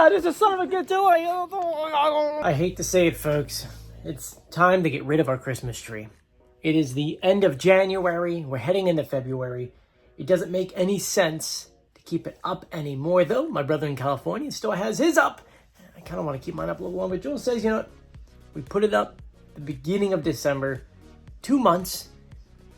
There's a son of a good toy. I hate to say it, folks. It's time to get rid of our Christmas tree. It is the end of January. We're heading into February. It doesn't make any sense to keep it up anymore, though. My brother in California still has his up. I kind of want to keep mine up a little longer. Joel says, you know what? We put it up the beginning of December. 2 months.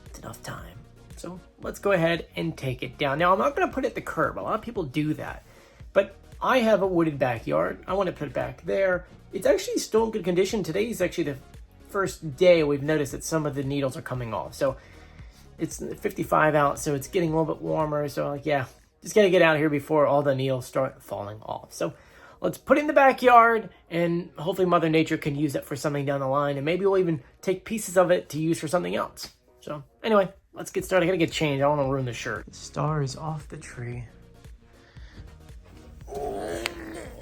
It's enough time. So let's go ahead and take it down. Now, I'm not going to put it at the curb. A lot of people do that. But I have a wooded backyard. I want to put it back there. It's actually still in good condition. Today is actually the first day we've noticed that some of the needles are coming off. So it's 55 out, so it's getting a little bit warmer. So like, yeah, just got to get out here before all the needles start falling off. So let's put it in the backyard, and hopefully Mother Nature can use that for something down the line. And maybe we'll even take pieces of it to use for something else. So anyway, let's get started. I gotta get changed. I don't want to ruin the shirt. The star is off the tree.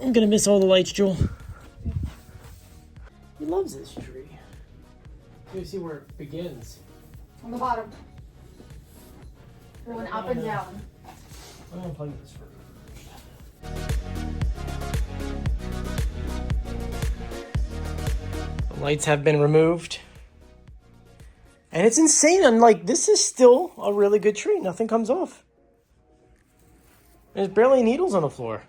I'm gonna miss all the lights, Joel. He loves this tree. You see where it begins. On the bottom. Going up and down. I'm gonna plug this first. The lights have been removed. And it's insane. I'm like, this is still a really good tree. Nothing comes off. There's barely needles on the floor.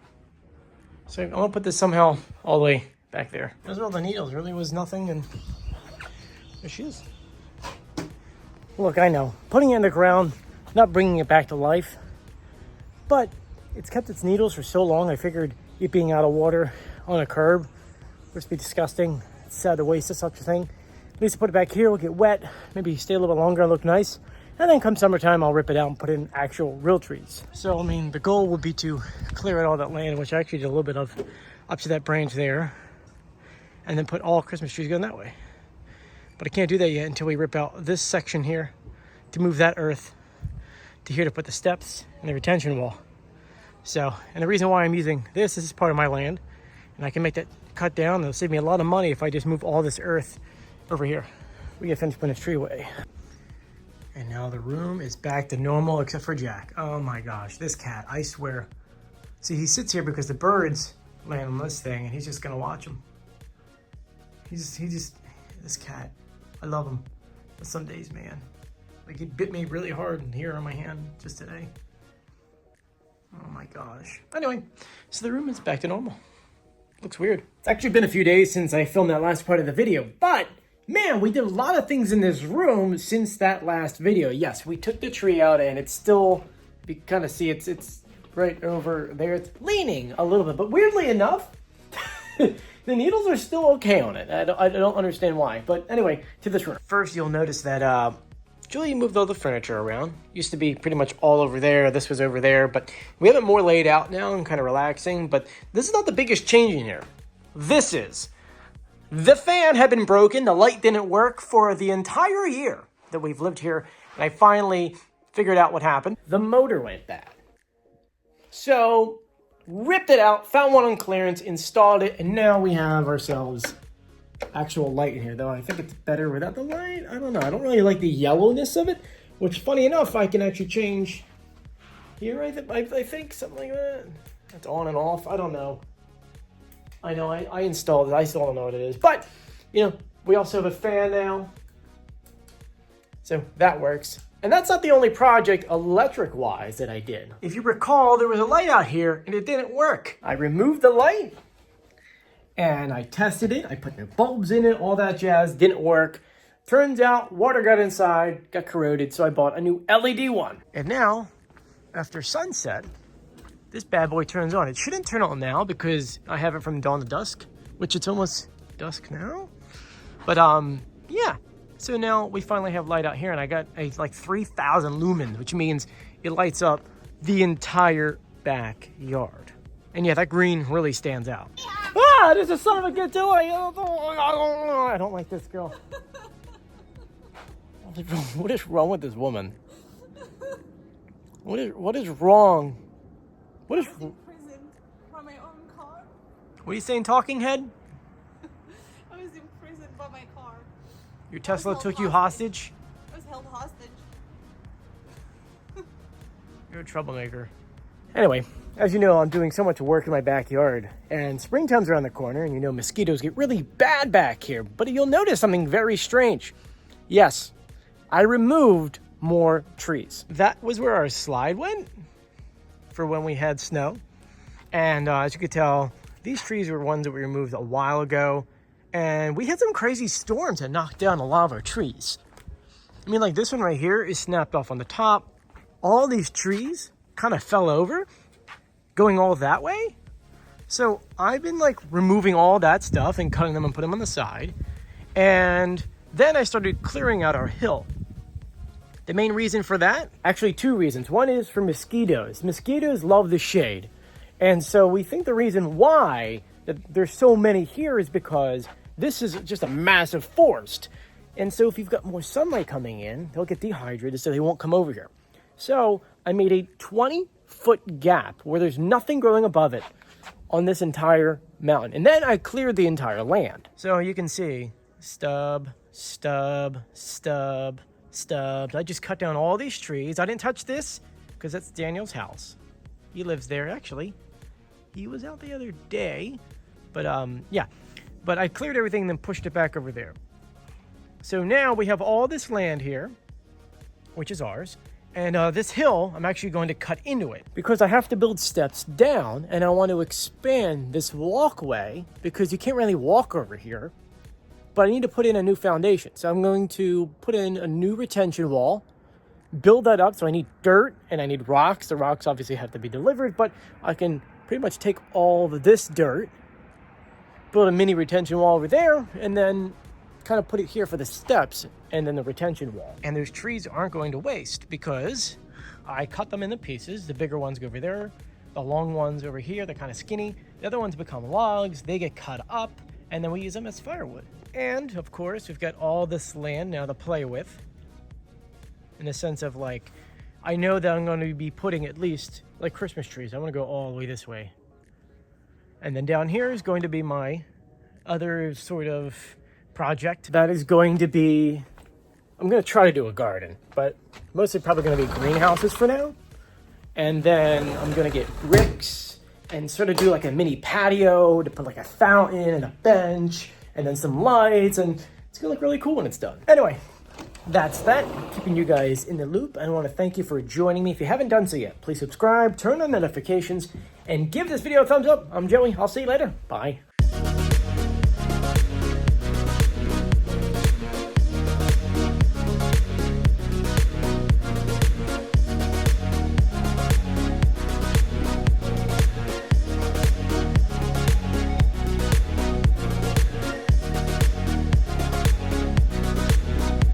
So I'm gonna put this somehow all the way back there. Those are all the needles. Really was nothing, and there she is. Look, I know, putting it in the ground, not bringing it back to life, but it's kept its needles for so long. I figured it being out of water on a curb would be disgusting. It's sad to waste such a thing. At least I put it back here, we'll get wet, maybe stay a little bit longer and look nice. And then come summertime, I'll rip it out and put in actual real trees. So, I mean, the goal would be to clear out all that land, which I actually did a little bit of up to that branch there, and then put all Christmas trees going that way. But I can't do that yet until we rip out this section here to move that earth to here to put the steps and the retention wall. So, and the reason why I'm using this is part of my land, and I can make that cut down. It'll save me a lot of money if I just move all this earth over here. We get finished putting this tree away. And now the room is back to normal except for Jack. Oh my gosh, this cat, I swear. See, he sits here because the birds land on this thing and he's just gonna watch them. This cat, I love him. But some days, man, like he bit me really hard here on my hand just today. Oh my gosh. Anyway, so the room is back to normal. Looks weird. It's actually been a few days since I filmed that last part of the video, but man, we did a lot of things in this room since that last video. Yes, we took the tree out and it's still, you can kind of see it's right over there. It's leaning a little bit, but weirdly enough, the needles are still okay on it. I don't understand why. But anyway, to this room. First, you'll notice that Julie moved all the furniture around. Used to be pretty much all over there. This was over there, but we have it more laid out now and kind of relaxing. But this is not the biggest change in here. This is. The fan had been broken. The light didn't work for the entire year that we've lived here. And I finally figured out what happened. The motor went bad. So, ripped it out, found one on clearance, installed it, and now we have ourselves actual light in here. Though I think it's better without the light. I don't know. I don't really like the yellowness of it, which, funny enough, I can actually change here, I think, something like that. It's on and off. I don't know. I know, I installed it. I still don't know what it is. But, you know, we also have a fan now. So that works. And that's not the only project electric-wise that I did. If you recall, there was a light out here and it didn't work. I removed the light and I tested it. I put new bulbs in it, all that jazz. Didn't work. Turns out water got inside, got corroded, so I bought a new LED one. And now, after sunset, this bad boy turns on. It shouldn't turn on now because I have it from dawn to dusk, which it's almost dusk now. But yeah. So now we finally have light out here, and I got like 3,000 lumens, which means it lights up the entire backyard. And yeah, that green really stands out. Ah, there's a son of a good toy. I don't like this girl. What is wrong with this woman? What is wrong? What is? I was in prison by my own car. What are you saying, talking head? I was in prison by my car. Your Tesla took you hostage? I was held hostage. You're a troublemaker. Anyway, as you know, I'm doing so much work in my backyard, and springtime's around the corner, and you know mosquitoes get really bad back here. But you'll notice something very strange. Yes, I removed more trees. That was where our slide went for when we had snow. And as you could tell, these trees were ones that we removed a while ago. And we had some crazy storms that knocked down a lot of our trees. I mean, like this one right here is snapped off on the top. All these trees kind of fell over, going all that way. So I've been like removing all that stuff and cutting them and putting them on the side. And then I started clearing out our hill. The main reason for that, actually two reasons. One is for mosquitoes. Mosquitoes love the shade. And so we think the reason why that there's so many here is because this is just a massive forest. And so if you've got more sunlight coming in, they'll get dehydrated, so they won't come over here. So I made a 20-foot gap where there's nothing growing above it on this entire mountain. And then I cleared the entire land. So you can see stub, stub, stub, stubs. I just cut down all these trees. I didn't touch this because that's Daniel's house. He lives there, actually. He was out the other day. But yeah. But I cleared everything and then pushed it back over there. So now we have all this land here, which is ours. And this hill, I'm actually going to cut into it because I have to build steps down, and I want to expand this walkway because you can't really walk over here. But I need to put in a new foundation. So I'm going to put in a new retention wall, build that up. So I need dirt and I need rocks. The rocks obviously have to be delivered, but I can pretty much take all of this dirt, build a mini retention wall over there, and then kind of put it here for the steps and then the retention wall. And those trees aren't going to waste because I cut them into pieces. The bigger ones go over there. The long ones over here, they're kind of skinny. The other ones become logs. They get cut up and then we use them as firewood. And of course, we've got all this land now to play with in the sense of like, I know that I'm going to be putting at least like Christmas trees. I want to go all the way this way. And then down here is going to be my other sort of project. That is going to be, I'm going to try to do a garden, but mostly probably going to be greenhouses for now. And then I'm going to get bricks and sort of do like a mini patio to put like a fountain and a bench and then some lights, and it's going to look really cool when it's done. Anyway, that's that. Keeping you guys in the loop. I want to thank you for joining me. If you haven't done so yet, please subscribe, turn on notifications, and give this video a thumbs up. I'm Joey. I'll see you later. Bye.